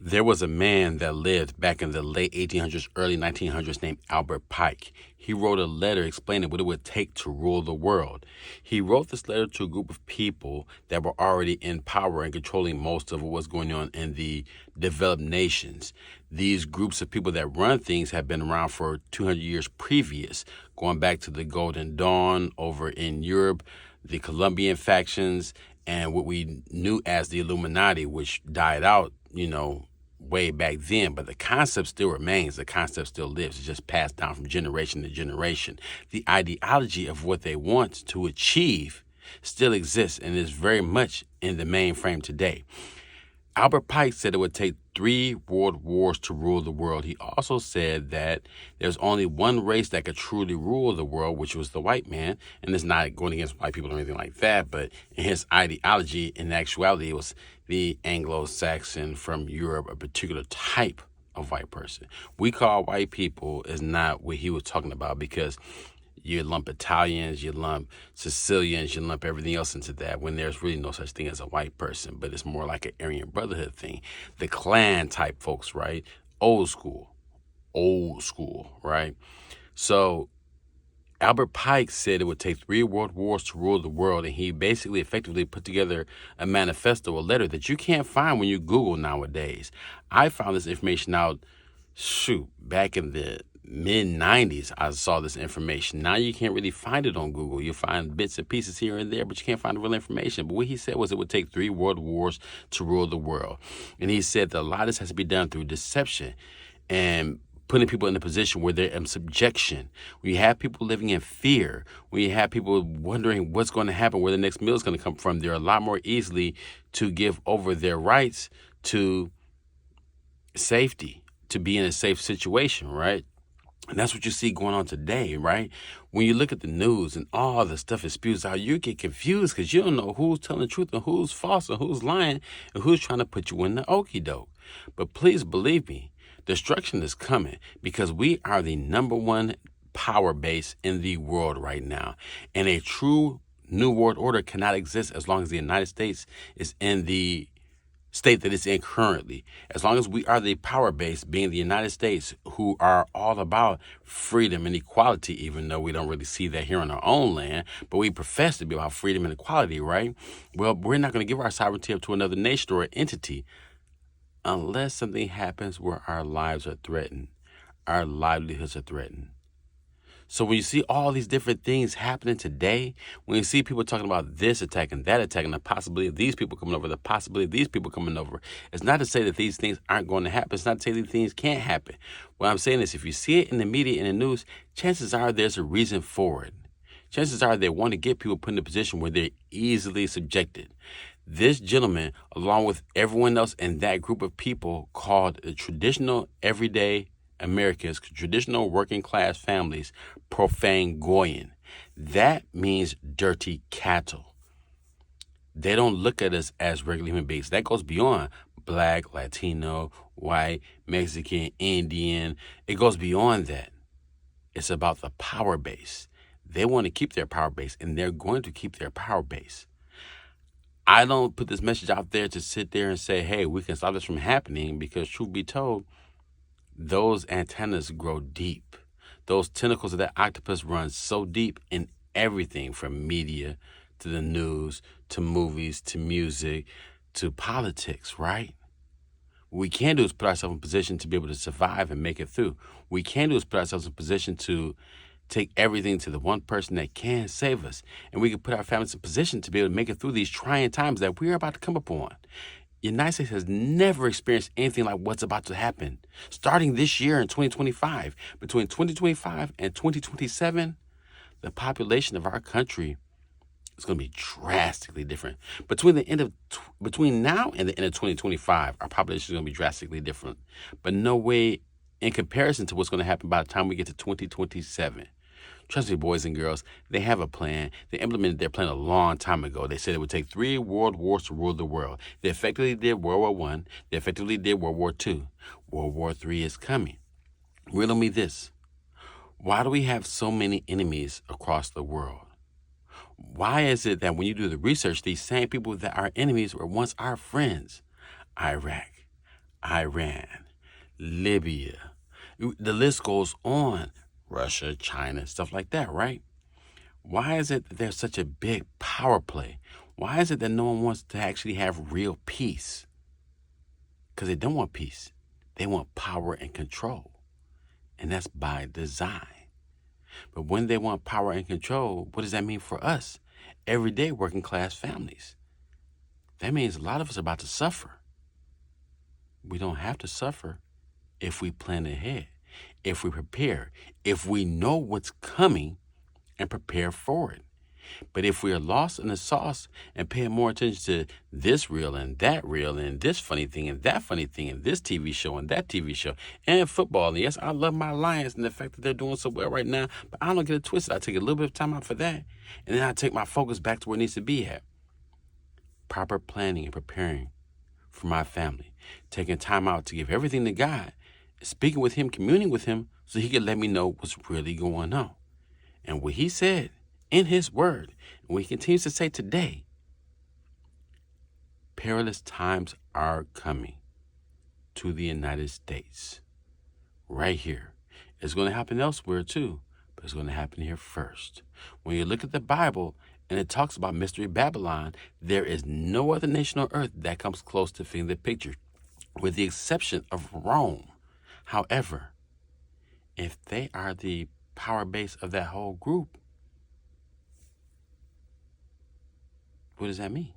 There was a man that lived back in the late 1800s, early 1900s named Albert Pike. He wrote a letter explaining what it would take to rule the world. He wrote this letter to a group of people that were already in power and controlling most of what was going on in the developed nations. These groups of people that run things have been around for 200 years previous, going back to the Golden Dawn over in Europe, the Colombian factions, and what we knew as the Illuminati, which died out, way back then, but the concept still remains. The concept still lives. It's just passed down from generation to generation. The ideology of what they want to achieve still exists and is very much in the mainframe today. Albert Pike said it would take 3 world wars to rule the world. He also said that there's only one race that could truly rule the world, which was the white man. And it's not going against white people or anything like that, but in his ideology, in actuality, it was the Anglo-Saxon from Europe, a particular type of white person. We call white people is not what he was talking about, because you lump Italians, you lump Sicilians, you lump everything else into that, when there's really no such thing as a white person, but it's more like an Aryan Brotherhood thing. The clan type folks, right? Old school, right? So Albert Pike said it would take 3 world wars to rule the world, and he basically effectively put together a manifesto, a letter that you can't find when you Google nowadays. I found this information out, back in the mid-90s, I saw this information. Now you can't really find it on Google. You find bits and pieces here and there, but you can't find the real information. But what he said was it would take 3 world wars to rule the world. And he said that a lot of this has to be done through deception and putting people in a position where they're in subjection. When you have people living in fear, when you have people wondering what's going to happen, where the next meal is going to come from, they're a lot more easily to give over their rights to safety, to be in a safe situation, right? And that's what you see going on today, right? When you look at the news and all the stuff it spews out, you get confused because you don't know who's telling the truth and who's false and who's lying and who's trying to put you in the okie doke. But please believe me, destruction is coming, because we are the number one power base in the world right now. And a true new world order cannot exist as long as the United States is in the state that it's in currently. As long as we are the power base, being the United States, who are all about freedom and equality, even though we don't really see that here on our own land, but we profess to be about freedom and equality, right? Well, we're not going to give our sovereignty up to another nation or entity unless something happens where our lives are threatened, our livelihoods are threatened. So when you see all these different things happening today, when you see people talking about this attacking, that attacking, the possibility of these people coming over, the possibility of these people coming over, it's not to say that these things aren't going to happen. It's not to say these things can't happen. What I'm saying is, if you see it in the media, in the news, chances are there's a reason for it. Chances are they want to get people put in a position where they're easily subjected. This gentleman, along with everyone else in that group of people, called the traditional everyday Americans, traditional working class families, profane Goyin. That means dirty cattle. They don't look at us as regular human beings. That goes beyond Black, Latino, white, Mexican, Indian. It goes beyond that. It's about the power base. They want to keep their power base, and they're going to keep their power base. I don't put this message out there to sit there and say, hey, we can stop this from happening, because truth be told, those antennas grow deep. Those tentacles of that octopus run so deep in everything from media to the news to movies to music to politics, right? What we can do is put ourselves in position to be able to survive and make it through. What we can do is put ourselves in position to take everything to the one person that can save us. And we can put our families in position to be able to make it through these trying times that we're about to come upon. The United States has never experienced anything like what's about to happen. Starting this year in 2025, between 2025 and 2027, the population of our country is going to be drastically different. Between now and the end of 2025, our population is going to be drastically different. But no way in comparison to what's going to happen by the time we get to 2027. Trust me, boys and girls, they have a plan. They implemented their plan a long time ago. They said it would take 3 world wars to rule the world. They effectively did World War I. They effectively did World War II. World War III is coming. Riddle me this. Why do we have so many enemies across the world? Why is it that when you do the research, these same people that are enemies were once our friends? Iraq, Iran, Libya. The list goes on. Russia, China, stuff like that, right? Why is it that there's such a big power play? Why is it that no one wants to actually have real peace? Because they don't want peace. They want power and control. And that's by design. But when they want power and control, what does that mean for us? Everyday working class families. That means a lot of us are about to suffer. We don't have to suffer if we plan ahead, if we prepare, if we know what's coming and prepare for it. But if we are lost in the sauce and paying more attention to this reel and that reel and this funny thing and that funny thing and this TV show and that TV show and football, and yes, I love my Lions and the fact that they're doing so well right now, but I don't get it twisted. I take a little bit of time out for that, and then I take my focus back to where it needs to be at. Proper planning and preparing for my family, taking time out to give everything to God, speaking with Him, communing with Him so He can let me know what's really going on. And what He said in His Word, and what He continues to say today, perilous times are coming to the United States. Right here. It's going to happen elsewhere too, but it's going to happen here first. When you look at the Bible and it talks about Mystery Babylon, there is no other nation on earth that comes close to fitting the picture, with the exception of Rome. However, if they are the power base of that whole group, what does that mean?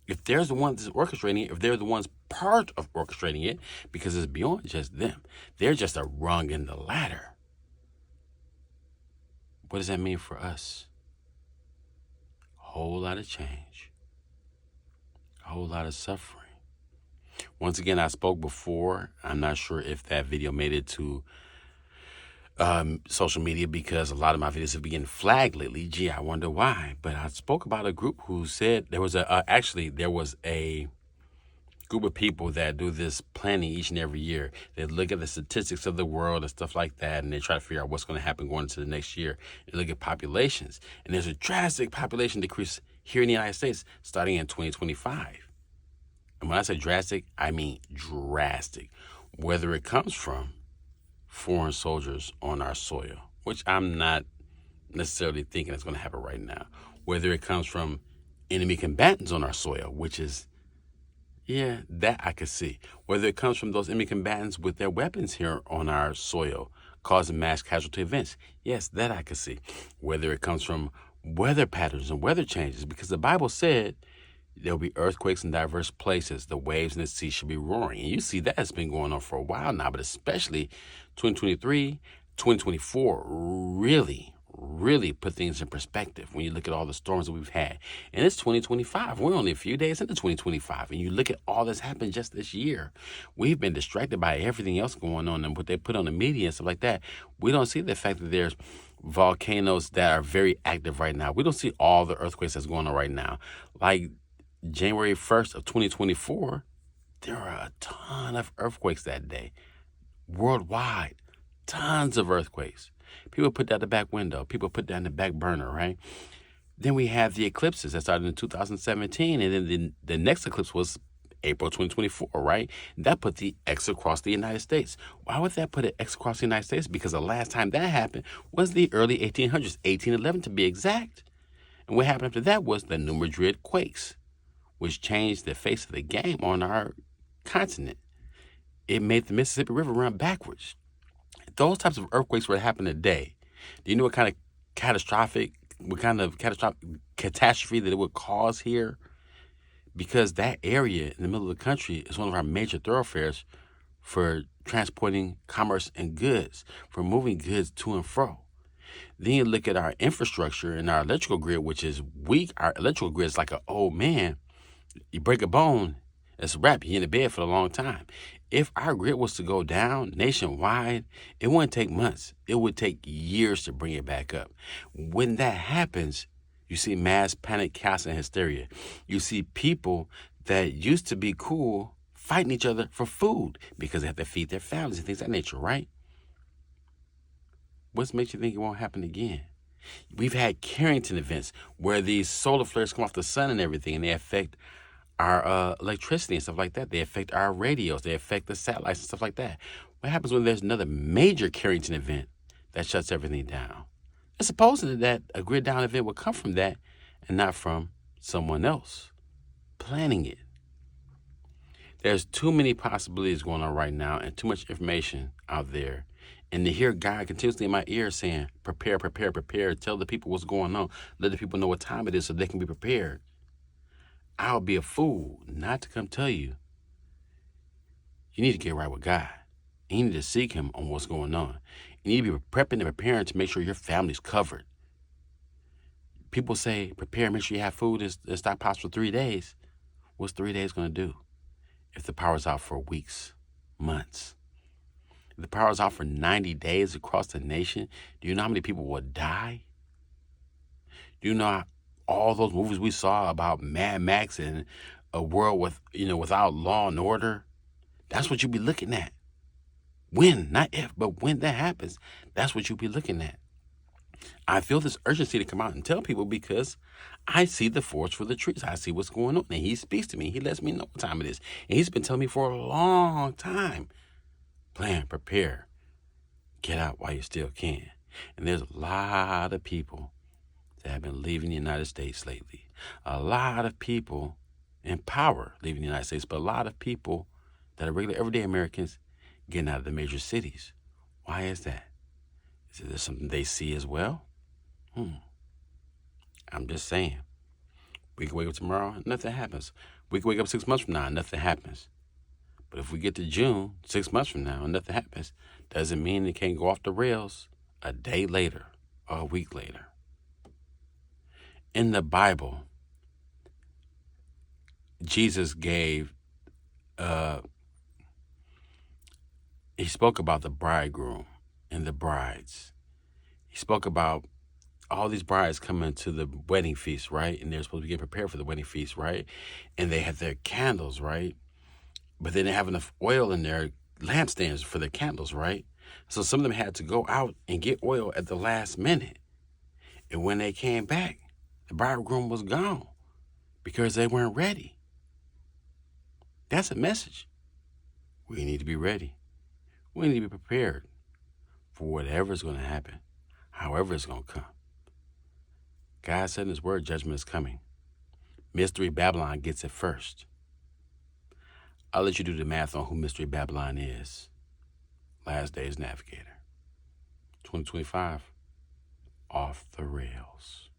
If there's the ones that's orchestrating it, if they're the ones part of orchestrating it, because it's beyond just them, they're just a rung in the ladder. What does that mean for us? A whole lot of change, a whole lot of suffering. Once again, I spoke before. I'm not sure if that video made it to social media, because a lot of my videos have been getting flagged lately. Gee, I wonder why. But I spoke about a group who said there was a group of people that do this planning each and every year. They look at the statistics of the world and stuff like that, and they try to figure out what's going to happen going into the next year. They look at populations, and there's a drastic population decrease here in the United States starting in 2025. And when I say drastic, I mean drastic. Whether it comes from foreign soldiers on our soil, which I'm not necessarily thinking is going to happen right now. Whether it comes from enemy combatants on our soil, which is, yeah, that I could see. Whether it comes from those enemy combatants with their weapons here on our soil, causing mass casualty events, yes, that I could see. Whether it comes from weather patterns and weather changes, because the Bible said there'll be earthquakes in diverse places. The waves in the sea should be roaring. And you see that has been going on for a while now, but especially 2023, 2024 really put things in perspective when you look at all the storms that we've had. And it's 2025. We're only a few days into 2025. And you look at all that's happened just this year. We've been distracted by everything else going on and what they put on the media and stuff like that. We don't see the fact that there's volcanoes that are very active right now. We don't see all the earthquakes that's going on right now. Like January 1st of 2024, there are a ton of earthquakes that day. Worldwide, tons of earthquakes. People put that in the back window. People put that in the back burner, right? Then we have the eclipses that started in 2017, and then the next eclipse was April 2024, right? That put the X across the United States. Why would that put an X across the United States? Because the last time that happened was the early 1800s, 1811 to be exact. And what happened after that was the New Madrid quakes, which changed the face of the game on our continent. It made the Mississippi River run backwards. Those types of earthquakes were happening today. Do you know what kind of catastrophic catastrophe that it would cause here? Because that area in the middle of the country is one of our major thoroughfares for transporting commerce and goods, for moving goods to and fro. Then you look at our infrastructure and our electrical grid, which is weak. Our electrical grid is like an old man. You break a bone, it's a wrap. You're in the bed for a long time. If our grid was to go down nationwide, it wouldn't take months. It would take years to bring it back up. When that happens, you see mass panic, chaos, and hysteria. You see people that used to be cool fighting each other for food because they have to feed their families and things of that nature, right? What makes you think it won't happen again? We've had Carrington events where these solar flares come off the sun and everything, and they affect our electricity and stuff like that. They affect our radios. They affect the satellites and stuff like that. What happens when there's another major Carrington event that shuts everything down? It's supposed that a grid down event would come from that and not from someone else planning it. There's too many possibilities going on right now and too much information out there. And to hear God continuously in my ear saying, prepare, prepare, prepare, tell the people what's going on, let the people know what time it is so they can be prepared. I'll be a fool not to come tell you. You need to get right with God. You need to seek Him on what's going on. You need to be prepping and preparing to make sure your family's covered. People say, prepare, make sure you have food and stockpiles for 3 days. What's 3 days going to do if the power's out for weeks, months? If the power's out for 90 days across the nation, do you know how many people will die? Do you know all those movies we saw about Mad Max and a world without law and order? That's what you'll be looking at. When, not if, but when that happens, that's what you'll be looking at. I feel this urgency to come out and tell people because I see the forest for the trees. I see what's going on. And He speaks to me. He lets me know what time it is. And He's been telling me for a long time. Plan, prepare, get out while you still can. And there's a lot of people that have been leaving the United States lately. A lot of people in power leaving the United States, but a lot of people that are regular everyday Americans getting out of the major cities. Why is that? Is there something they see as well? I'm just saying. We can wake up tomorrow, nothing happens. We can wake up 6 months from now, nothing happens. But if we get to June, 6 months from now, and nothing happens, doesn't mean it can't go off the rails a day later or a week later. In the Bible, Jesus He spoke about the bridegroom and the brides. He spoke about all these brides coming to the wedding feast, right? And they're supposed to be getting prepared for the wedding feast, right? And they have their candles, right? But they didn't have enough oil in their lampstands for their candles, right? So some of them had to go out and get oil at the last minute. And when they came back, the bridegroom was gone because they weren't ready. That's a message. We need to be ready. We need to be prepared for whatever's going to happen, however it's going to come. God said in His word, judgment is coming. Mystery Babylon gets it first. I'll let you do the math on who Mystery Babylon is. Last Days Navigator. 2025, off the rails.